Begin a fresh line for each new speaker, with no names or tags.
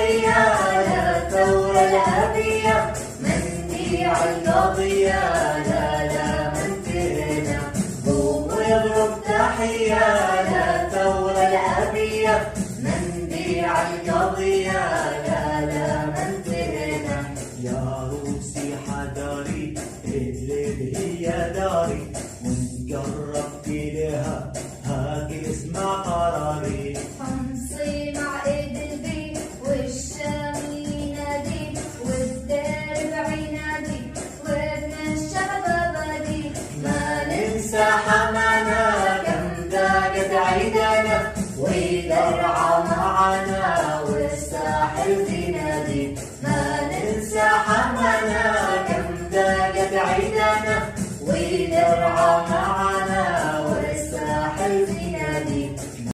تحية للثورة الأبية، مندي عالقضية لا لا ما انتهينا. قوموا يضرب تحية للثورة الأبية، مندي عالقضية لا لا ما انتهينا.
يا روسي حذاري الليل هي داري، وإن قربت إليها هاجي اسمع قراري.
حمصي مع ايد البي والشام ينادي، والدير بعينادي وابن الشعب بادي.
ما ننسى حمانا كم ذاقت عيدانا، وإذا